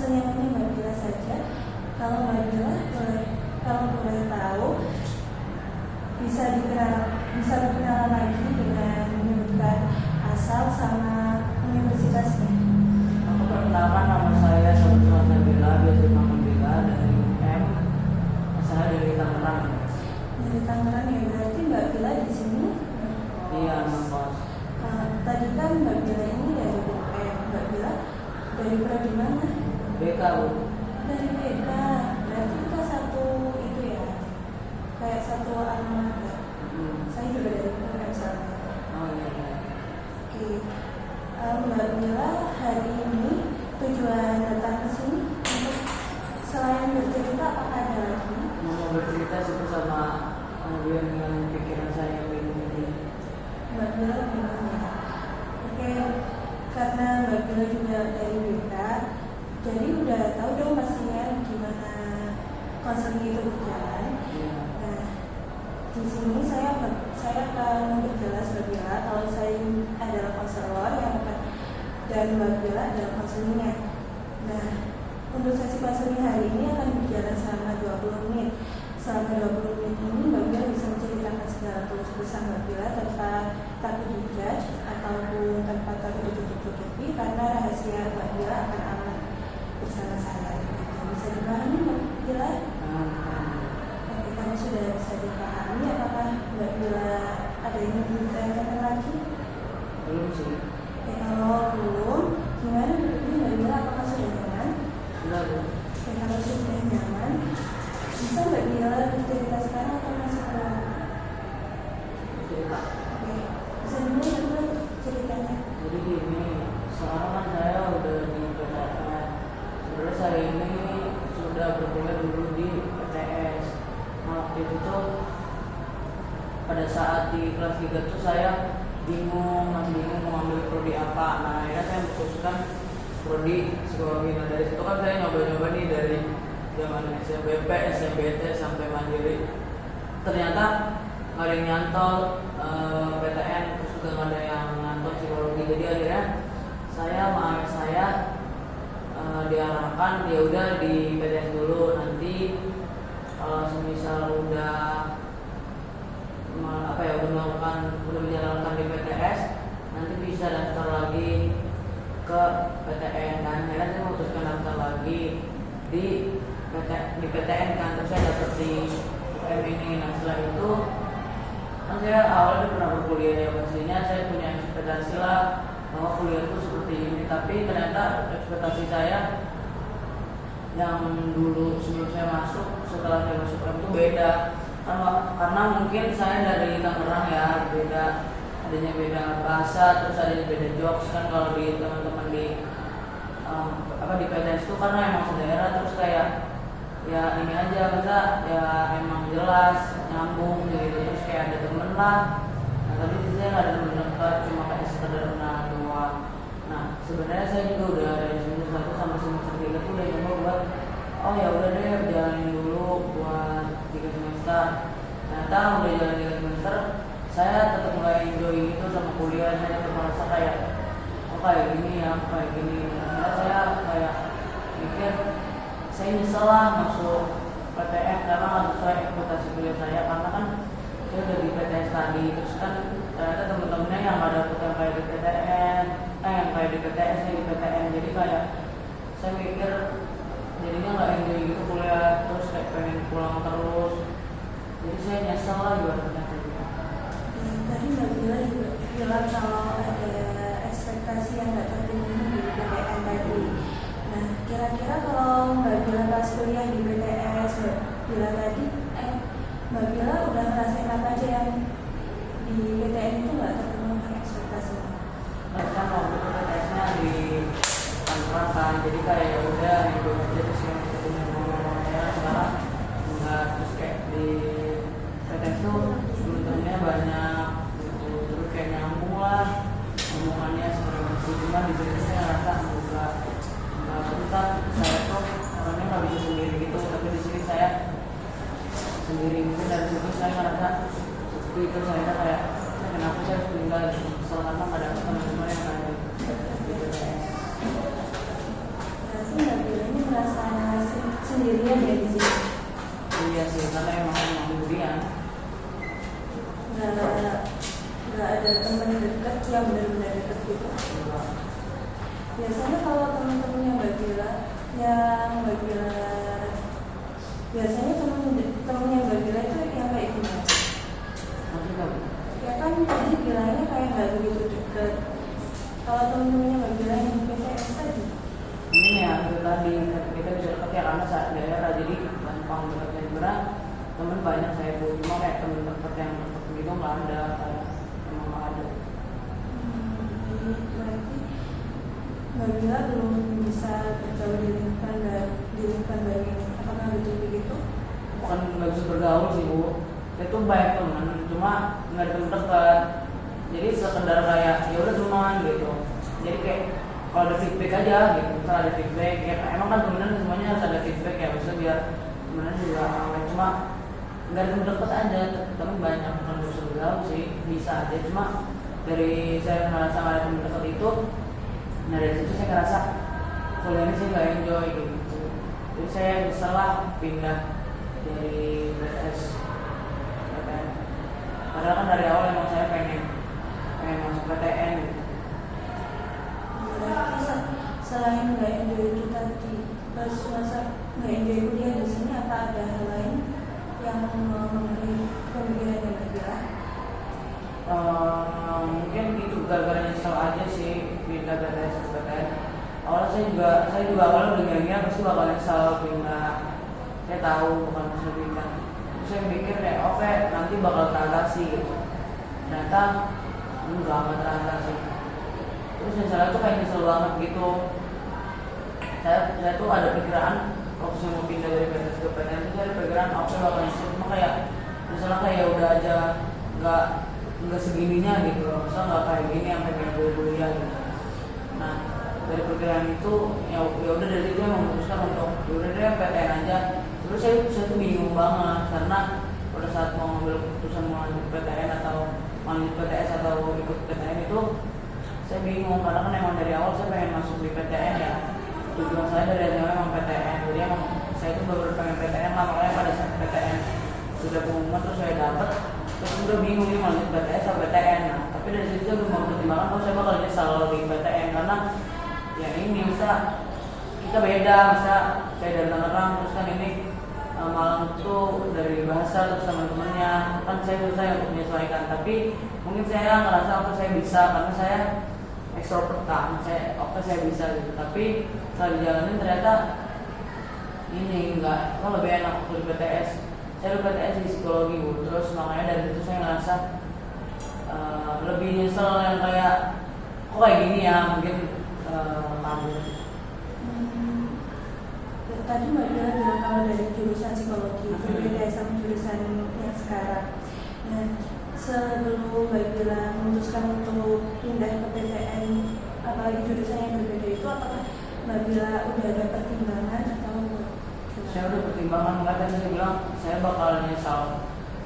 senyamannya Mbak Bila saja. Kalau Mbak Bila kalau boleh tahu bisa berkenalan lagi dengan menyebutkan asal sama universitasnya. Aku perkenalkan, nama saya Saudara Nabila, biasa dipanggil Bila, dari UM. Saya dari Tangerang. Dari Tangerang ya, berarti Mbak Bila di sini. Iya, ngekos. Tadi kan Mbak Bila ini dari UM. Mbak Bila dari prodi mana? BK, Bu. Dari BK. Berarti kita satu itu ya, kayak satu alma mater. Saya juga dari UM soalnya. Oh iya. Oke. Mbak Bila hari ini tujuan datang ke sini untuk selain bercerita apakah ada lagi? Mau bercerita sih bersama biar ngilangin pikiran saya yang bingung ini. Mbak Bila bingung ya. Oke, karena Mbak Bila juga dari BK, jadi udah tahu dong pastinya gimana konseling itu berjalan. Iya. Nah, di sini saya akan memperjelas Mbak Bila kalau saya adalah konselor yang akan dan Mbak Bila adalah konselingnya. Nah, untuk sesi konseling hari ini akan berjalan selama 20 menit. Selama 20 menit ini Mbak Bila bisa menceritakan segala keluh kesah Mbak Bila tanpa takut dijudge ataupun tanpa takut ditutup-tutupi karena rahasia Mbak Bila akan aman bersama saya. Bisa dipahami Mbak Bila? Oke, kalau sudah bisa dipahami, apakah Mbak Bila ada yang ingin ditanyakan lagi? Belum sih. Oke, kalau belum, gimana duduknya Mbak Bila? Apakah sudah nyaman? Sudah, Bu. Oke, kalau sudah nyaman, bisa Mbak Bila bercerita sekarang atau masih perlu? Cerita. Oke, bisa dulu Mbak Bila ceritanya. Jadi gini, sekarang kan saya udah di PTN. Sebenarnya saya ini sudah berkuliah dulu di PTS. Nah, waktu itu tuh pada saat di kelas 3 tuh saya masih bingung mau ambil prodi apa. Nah, akhirnya saya memutuskan prodi psikologi. Nah, dari situ kan saya nyoba-nyoba nih dari zaman SNBP, SNBT sampai mandiri. Ternyata nggak ada yang nyantol PTN, terus juga nggak ada yang nyantol psikologi. Jadi akhirnya saya sama ayah saya diarahkan ya udah di PTS dulu, nanti kalau semisal udah udah menjalankan di PTS, nanti bisa daftar lagi ke PTN. Dan akhirnya saya memutuskan daftar lagi di PTN kan, terus saya daftar di UM ini. Nah, setelah itu kan saya awalnya pernah berkuliah ya, pastinya saya punya ekspektasi lah bahwa kuliah itu seperti ini, tapi ternyata ekspektasi saya yang dulu sebelum saya masuk, setelah saya masuk UM itu beda. Karena mungkin saya dari Tangerang ya, adanya beda bahasa, terus adanya beda jokes kan. Kalau di teman-teman di di PTS itu karena emang sedaerah, terus kayak ya ini aja kita ya emang jelas nyambung gitu, terus kayak ada temen lah. Nah, tapi di sini nggak ada temen dekat, cuma kayak sekedar kenal doang. Nah, sebenarnya saya juga udah dari semester 1 sampai semester 3 tuh udah nyoba buat ya udah deh jalanin dulu buat 3 semester. Ternyata udah jalan 3 semester, saya tetap mulai enjoy gitu sama kuliah. Saya tetap merasa kayak kayak gini ya, kayak gini. Akhirnya saya kayak mikir saya nyesel lah masuk PTN karena nggak sesuai ekspektasi kuliah saya. Karena kan saya udah di PTS tadi, terus kan ternyata temen-temennya yang nggak dapet yang kayak di PTN, yang kayak di PTS ya di PTN. Jadi kayak saya mikir jadinya nggak enjoy gitu kuliah, terus kayak pengen pulang terus. Jadi saya nyesel lah ibaratnya gitu. Tadi Mbak Bila juga bilang kalau ada ekspektasi yang nggak terpenuhi di PTN tadi. Nah, kira-kira kalau Mbak Bila pas kuliah di PTS, Mbak Bila udah ngerasain apa aja yang di PTN itu nggak terpenuhi ekspektasinya? Kan waktu itu PTS-nya di Tangerang kan, jadi kayak ya udah itu aja terus yang ketemu ngomong-ngomongnya. Sekarang enggak, terus kayak di PTS tuh temen-temennya banyak gitu, terus kayak nyambung lah omongannya seperti cuma di sini saya ngerasa enggak susah. Saya tuh orangnya nggak bisa sendiri gitu, tapi di sini saya sendiri. Mungkin dari situ saya ngerasa seperti itu. Saya kayak kenapa saya harus tinggal di Sel karena nggak ada teman-teman yang kayak di PTS. Berarti Mbak Bila ini yang benar-benar dekat gitu. Biasanya kalau teman-temannya Mbak Bila biasanya temennya Mbak Bila itu yang kayak gimana? Ya kan tadi bilangnya kayak nggak begitu dekat. Kalau temen-temennya Mbak Bila yang di PTS tadi? Ini ya itu tadi kita bisa dekat ya karena saat daerah jadi gampang dekatnya sebenarnya teman banyak saya tuh cuma kayak temen dekat yang dekat gitu nggak ada kayak emang nggak ada. Jadi berarti Mbak Bila belum bisa bergaul di lingkungan baru ini. Apakah betul begitu? Bukan nggak bisa bergaul sih Bu, itu banyak teman cuma nggak ada teman dekat. Jadi sekedar kayak ya udah teman gitu. Jadi kayak kalau ada feedback aja gitu, misal ada feedback ya emang kan temenan semuanya harus ada feedback ya, bisa biar temenan juga awet, cuma nggak ada teman dekat aja. Teman banyak bukan bisa bergaul sih, bisa aja cuma dari saya merasa nggak ada teman dekat itu. Nah dari situ saya ngerasa kuliah ini saya nggak enjoy gitu. Jadi saya bisalah pindah dari BTS. Padahal kan dari awal emang saya pengen masuk PTN gitu. Berarti selain nggak enjoy itu tadi, pas masa nggak enjoy kuliah di sini, apa ada hal lain yang mengenai pemikiran yang berbeda? Mungkin itu gara-gara nyesel aja sih pindah BTS ke PTN. Awalnya saya juga awalnya udah ngira pasti bakal nyesel pindah. Saya tahu bukan masalah pindah. Terus saya mikir kayak oke, nanti bakal teratasi gitu. Ternyata enggak teratasi. Terus nyeselnya tuh kayak nyesel banget gitu. Saya tuh ada pikiran waktu saya mau pindah dari BTS ke PTN itu saya ada pikiran oke bakal nyesel, cuma kayak misalnya kayak udah aja nggak segininya gitu loh, masa nggak kayak gini sampai pengen kuliah gitu. Nah dari pikiran itu ya udah dari itu saya memutuskan untuk ya udah deh PTN aja. Terus saya tuh bingung banget karena pada saat mau ngambil keputusan mau lanjut PTN atau lanjut PTS atau ikut PTN itu saya bingung karena kan emang dari awal saya pengen masuk di PTN ya, tujuan saya dari awal emang PTN, jadi emang saya tuh baru pengen PTN lah, makanya pada saat PTN sudah pengumuman terus saya dapet, terus udah bingung nih mau lanjut PTS atau PTN. Nah, tapi dari situ saya belum mempertimbangkan kalau saya bakal nyesal di PTN karena ya ini bisa kita beda, bisa saya dari Tangerang terus kan ini Malang tuh dari bahasa terus teman-temannya kan saya susah untuk menyesuaikan, tapi mungkin saya ngerasa waktu saya bisa karena saya ekstrovert kan, saya bisa gitu, tapi setelah dijalanin ternyata ini enggak, kan lebih enak waktu di PTS. Saya di PTS di psikologi Bu, terus makanya dari itu saya ngerasa lebih nyesel yang kayak kok kayak gini ya mungkin kamu. Tadi Mbak Bila bilang kalau dari jurusan psikologi berbeda sama jurusan yang sekarang. Nah, sebelum Mbak Bila memutuskan untuk pindah ke PTN, apalagi jurusan yang berbeda itu, apakah Mbak Bila udah ada pertimbangan atau? Saya udah pertimbangan, nggak tadi saya bilang saya bakal nyesal,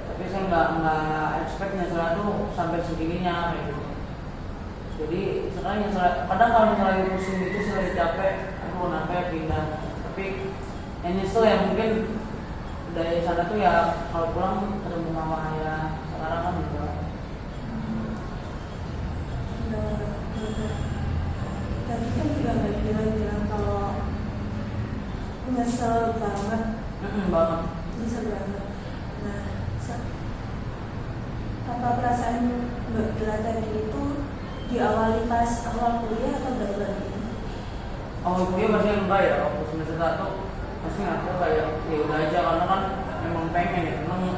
tapi saya nggak expect nyesalnya tuh sampai segininya kayak gitu. Jadi sekarang nyesal, kadang kalau misalnya pusing itu saya capek, aku kenapa ya pindah. Tapi yang nyesel ya mungkin dari sana tuh ya kalau pulang ketemu mama ayah sekarang kan juga. Tadi kan juga Mbak bilang kalau nyesel banget. Banget. Nyesel banget. Nah, apa perasaan Mbak Bila tadi itu diawali pas awal kuliah atau baru-baru ini? Awal kuliah masih enggak ya, waktu semester 1 pasti aku kayak ya udah aja karena kan memang pengen ya, memang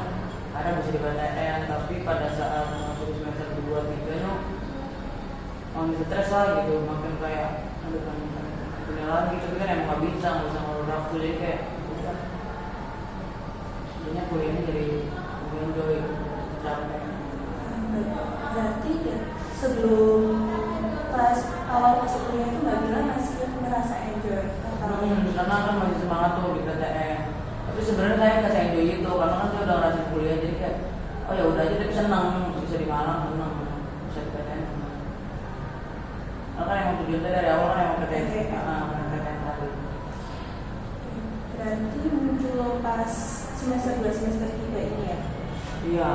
ada bisa di PTN, tapi pada saat masuk semester 2-3 makin stres lah gitu, makin kayak aduh kan punya lagi, tapi kan emang nggak bisa ngurus waktu, jadi kayak udah jadinya kuliahnya jadi enjoy capek. Berarti ya, sebelum pas awal masuk kuliah itu Mbak Bila masih merasa enjoy atau? Karena kan masih semangat tuh di PTN. Tapi sebenarnya saya nggak enjoy itu karena kan saya udah ngerasain kuliah, jadi kayak oh ya udah aja, tapi senang bisa di Malang, senang bisa di PTN. Karena kan emang tujuan saya dari awal kan emang PTN, PTN tadi. Berarti muncul pas semester 2 semester 3 ini ya? Iya,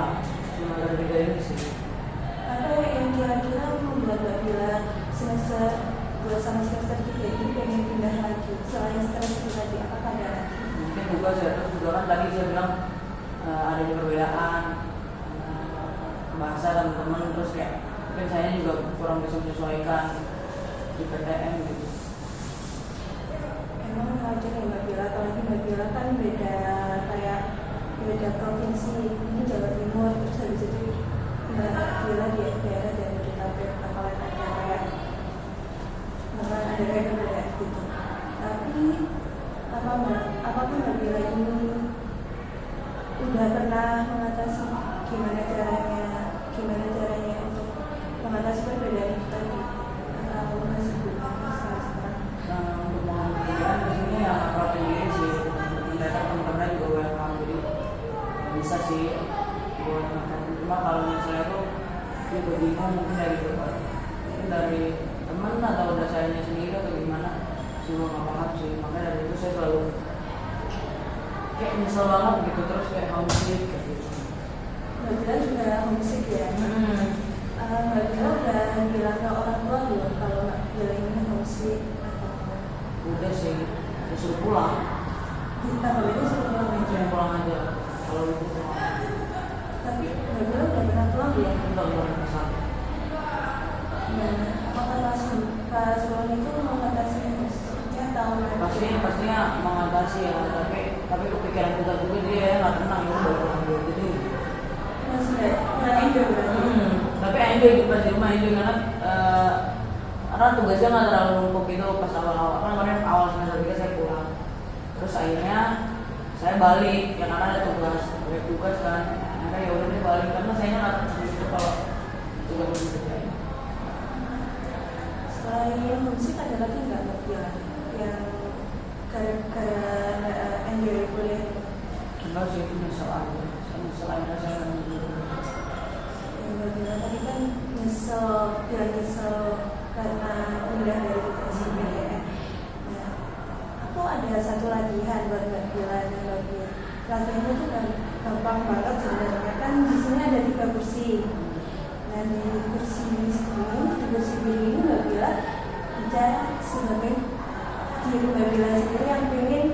semester 3 ini sih. apa yang kira-kira membuat Mbak Bila semester 2 sama semester 3 ini pengen pindah lagi selain stres itu tadi, apakah ada lagi? Mungkin tugas ya, terus juga kan tadi saya bilang adanya perbedaan bahasa teman-teman, terus kayak mungkin saya juga kurang bisa menyesuaikan di PTN gitu. Emang wajar ya Mbak Bila, apalagi Mbak Bila kan beda provinsi, ini Jawa Timur, terus habis itu Mbak Bila di daerah dari Jabodetabek, bakalan ada kayak beda gitu. Tapi apakah Mbak Bila ini udah pernah mengatasi gimana caranya untuk mengatasi perbedaan itu tadi, atau masih belum sekarang? Untuk menghentikan biasanya ya ngapalin diri sih, mereka teman-teman juga welcome, jadi bisa sih buat makan. Cuma kalau misalnya tuh juga bingung mungkin dari teman atau udah sayanya sendiri atau gimana sih, gue nggak paham sih. Makanya dari itu saya selalu kayak nyesel banget gitu, terus kayak homesick kayak gitu. Mbak Bila juga homesick ya. Mbak Bila udah bilang ke orang tua belum kalau Mbak Bila ini homesick? Udah sih, disuruh pulang. Kalau itu suruh pulang aja. Pulang aja kalau itu pulang. Tapi Mbak Bila udah pernah pulang belum? Belum pesan. Dan apakah pas pulang itu mengatasi emosinya atau Pastinya mengatasi ya, tapi kepikiran kita juga dia nggak tenang, itu baru ambil jadi masih nggak enjoy berarti? Tapi enjoy di pas di rumah, enjoy karena tugasnya nggak terlalu numpuk itu pas awal-awal. Kan kemarin awal semester 3 saya pulang, terus akhirnya saya balik ya karena ada tugas kan. Akhirnya ya udah deh balik, karena saya nggak tenang itu kalau tugas kerjain. Selain homesick ada lagi nggak Mbak Bila yang gara-gara enjoy kuliah? Enggak sih, itu nyesel aja. Selain saya Mbak Bila tadi kan nyesel karena pindah dari PTS ke PTN. Nah, aku ada satu latihan buat Mbak Bila dan Mbak Bila. Latihannya itu gampang banget sebenarnya, kan di sini ada 3 kursi. Nah di kursi ini Mbak Bila bicara sebagai diri Mbak Bila sendiri yang pengen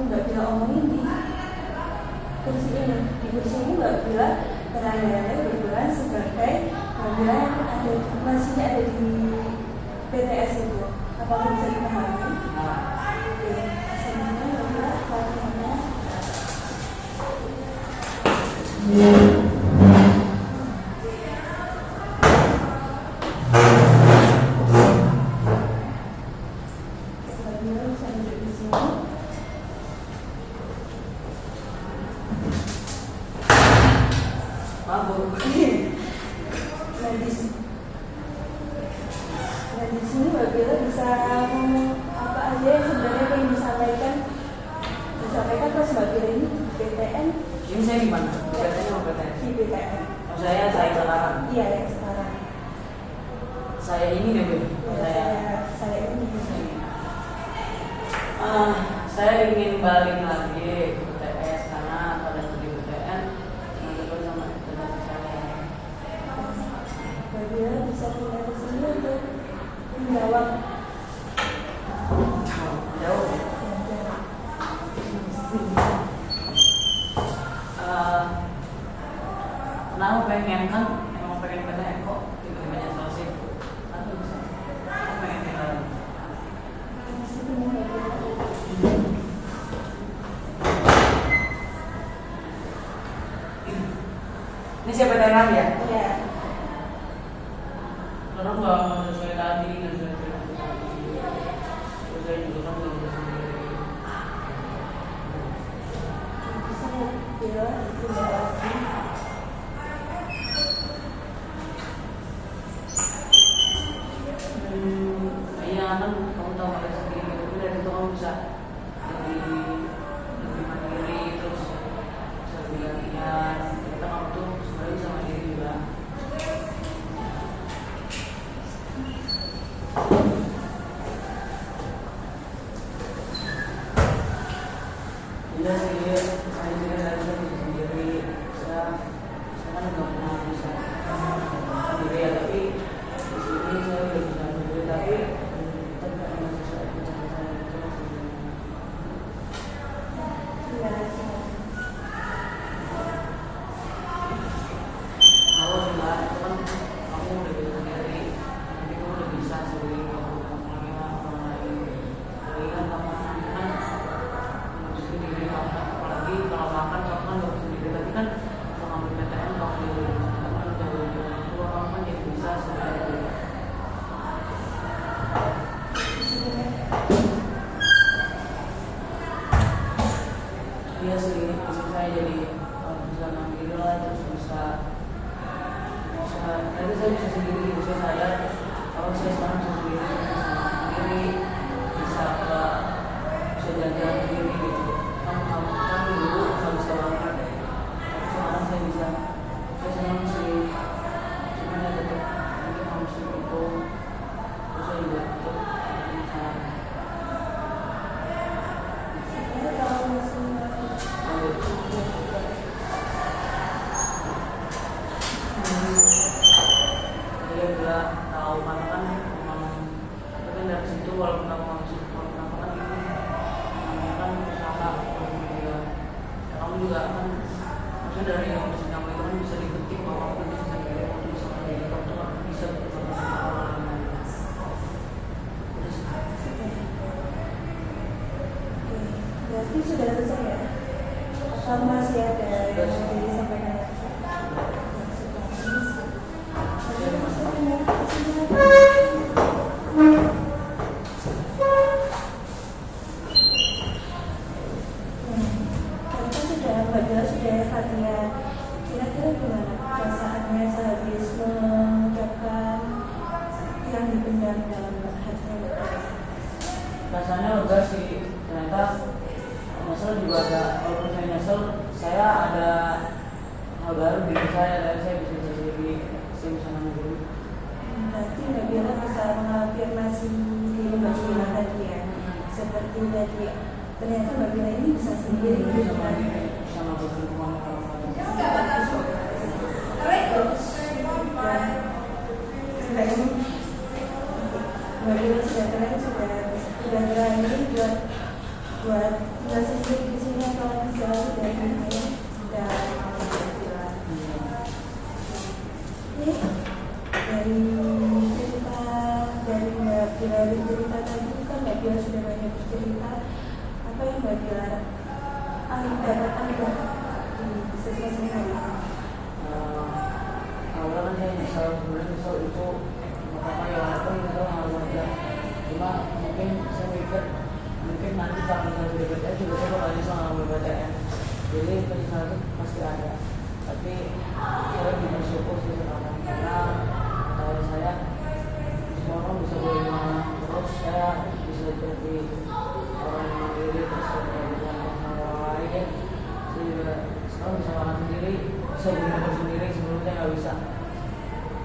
Mbak Bila omongin di kursi ini. Di kursi ini Mbak Bila berandai-andai berperan sebagai Mbak Bila yang masih ada di PTS itu. Apakah bisa dipahami? Oke, selanjutnya Mbak Bila latihannya. Nah di sini Mbak Bila bisa ngomong apa aja yang sebenarnya pengen disampaikan pas Mbak Bila ini di PTN. ini saya gimana? PTN sama PTN? Di PTN. Oh, saya sekarang. Iya yang sekarang. Saya ini deh, Bu. Saya ini. Saya ingin balik lagi ke PTS karena pada studi PTN menurut sama teman saya. Mbak Bila bisa pindah ke sini untuk menjawab. Jauh. Kenapa pengen kan? Emang pengen PTN kok tiba-tiba nyesel sih. Aku bisa. Aku pengen tinggal. Ini siapa PTN lagi ya? Iya. Karena nggak sesuai tadi, nggak sesuai tadi. Terus saya juga kan nggak bisa sendiri. Bisa Mbak Bila pindah lagi. Iya kan kamu tahu mereka sendiri, tapi dari itu kamu bisa lebih mandiri, terus bisa lebih latihan. Kita kamu tuh sebenarnya bisa mandiri juga. Iya sih, saya juga bisa sendiri. Saya kan nggak pernah bisa Iya sih, istri saya jadi bisa mandiri lah, terus bisa nanti saya bisa sendiri, gitu. Saya sadar kalau saya sekarang bisa sendiri, bisa mandiri, bisa bisa jalan-jalan sendiri gitu. Kan dulu nggak bisa banget, tapi sekarang saya bisa. Saya senang sih, cuman ya tetap mungkin harus itu. Terus saya juga tetap bisa. Sebenarnya kalau misalnya Dia bilang tahu karena kan memang itu kan dari situ walaupun kamu masuk walaupun apa kan ini namanya kan usaha walaupun dia kamu juga kan maksudnya dari yang usaha kamu itu kan bisa dipetik bahwa kamu bisa sendiri kamu bisa mandiri kamu tuh kan bisa bersama sama orang lain. Terus berarti sudah selesai ya? Atau masih ada yang mau disampaikan lagi? Mbak Bella sudah latihan, kira-kira gimana perasaannya sehabis mengucapkan yang dipendam dalam hatinya Mbak Bella? rasanya lega sih, ternyata nyesel juga ada. Walaupun saya nyesel, saya ada hal baru di diri saya dan saya bisa sendiri, saya bisa mandiri. Berarti Mbak Bella bisa mengafirmasi diri Mbak Bella tadi ya, seperti tadi ternyata Mbak Bella ini bisa sendiri Bisa kan? mandiri, bisa ngatur lingkungan orang lain. Terus Mbak Bella sudah keren, sudah berani buat tinggal sendiri di sini atau jauh dari ayah dan Mbak Bella. Ini dari cerita dari Mbak Bella bercerita tadi kan Mbak Bella sudah banyak bercerita. Apa yang Mbak Bella dapatkan di situasi hari ini? Awalnya kan saya nyesel, sebenarnya nyesel itu pertama ya walaupun nyesel nggak wajar. Cuma mungkin saya mikir mungkin nanti kalau misalnya di BPTN juga saya bakal nyesel ngambil BPTN. Jadi penyesalan itu pasti ada. Tapi saya lebih bersyukur sih sekarang karena kalau saya semua orang bisa bagaimana, terus saya bisa jadi orang yang mandiri, terus saya bisa sama orang lain. Saya juga sekarang bisa makan sendiri, bisa beli sendiri, sebelumnya saya nggak bisa.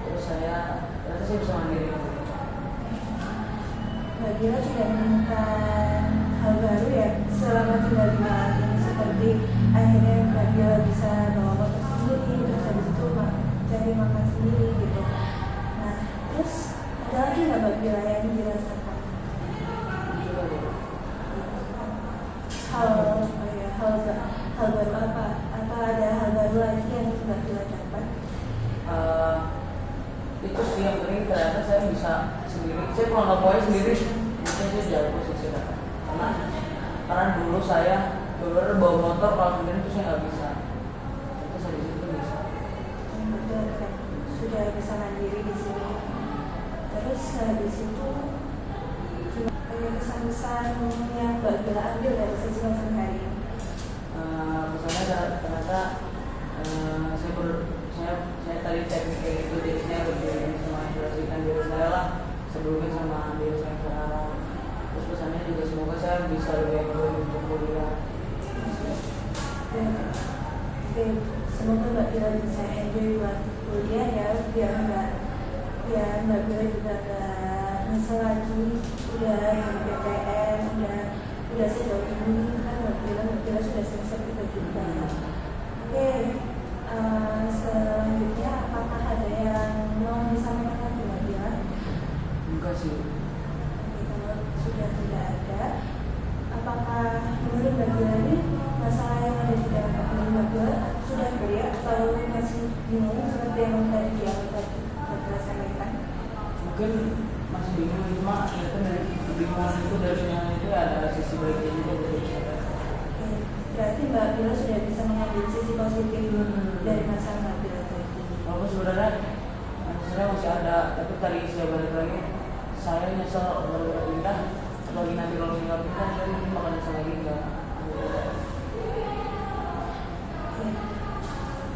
Terus ternyata saya bisa mandiri. Mbak Bella sudah menemukan hal baru ya selama tinggal di Malang ini, seperti akhirnya Mbak Bella bisa bawa motor sendiri, terus habis itu cari makan sendiri gitu. Nah, terus ada lagi nggak Mbak Bella yang dirasakan? Hal baru apa? Apa ada hal baru lagi yang Mbak Bella dapat? Itu sih yang penting ternyata saya bisa sendiri. Saya kalau nggak boleh sendiri, mungkin saya jauh posisi kan. Karena dulu saya benar bawa motor kalau sendiri itu saya nggak bisa. Itu saya di situ bisa. Betul kan? Sudah bisa mandiri di sini. Terus habis itu kesan-kesan yang Mbak Bella ambil dari sesi langsung hari ini? Pesannya ternyata saya tadi teknik kayak gitu, jadi saya lebih menginspirasikan diri saya lah sebelumnya sama diri saya sekarang. Terus pesannya juga semoga saya bisa lebih enjoy untuk kuliah. Semoga Mbak Bella bisa enjoy buat kuliah ya, biar Mbak Bella juga gak nyesel lagi udah yang PTN, udah sejauh ini kan Mbak Bella sudah selesai juga. Oke, selanjutnya apakah ada yang mau disampaikan lagi Mbak Bella? Enggak sih. Oke, kalau sudah tidak ada, apakah menurut Mbak Bella ini masalah yang ada di dalam Mbak Bella sudah clear atau masih bingung seperti yang tadi di awal tadi Mbak Bella sampaikan? Mungkin masih bingung, cuma itu dari kebingungan itu ada sisi baiknya juga dari saya. Berarti Mbak Bella sudah bisa mengambil sisi positif dari masalah Mbak Bella tadi. Walaupun sebenarnya masih ada, tapi tadi saya balik lagi, saya nyesel baru pindah. Lagi nanti kalau tinggal pindah, saya mungkin bakal nyesel lagi enggak.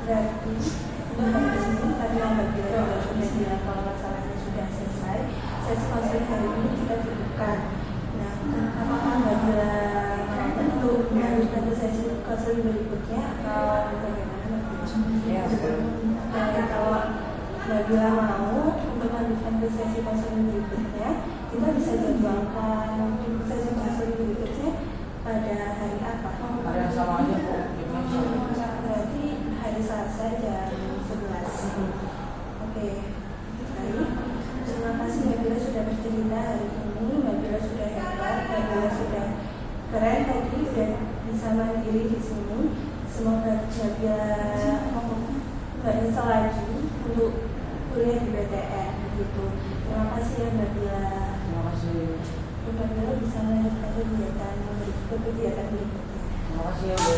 Berarti untuk di sini tadi yang Mbak sudah bilang kalau masalahnya sudah selesai, sesi konseling hari ini kita cukupkan. Nah, apakah Mbak bilang untuk melanjutkan ke sesi konseling berikutnya atau bagaimana Mbak Ya, Dan kalau Mbak bilang mau untuk melanjutkan ke sesi konseling berikutnya, kita bisa jadwalkan sesi konseling berikutnya pada hari apa? ada yang sama aja kok. Berarti hari Selasa jam 11. Oke, baik. Terima kasih Mbak Bila sudah bercerita hari ini. Mbak Bila sudah hebat, Mbak Bila sudah keren tadi, sudah bisa mandiri di sini. Semoga Mbak Bila nggak nyesal lagi untuk kuliah di PTN begitu. Terima kasih ya Mbak Bila. Terima kasih. Mbak Bila bisa melanjutkan kegiatan berikutnya. Terima kasih ya Bu.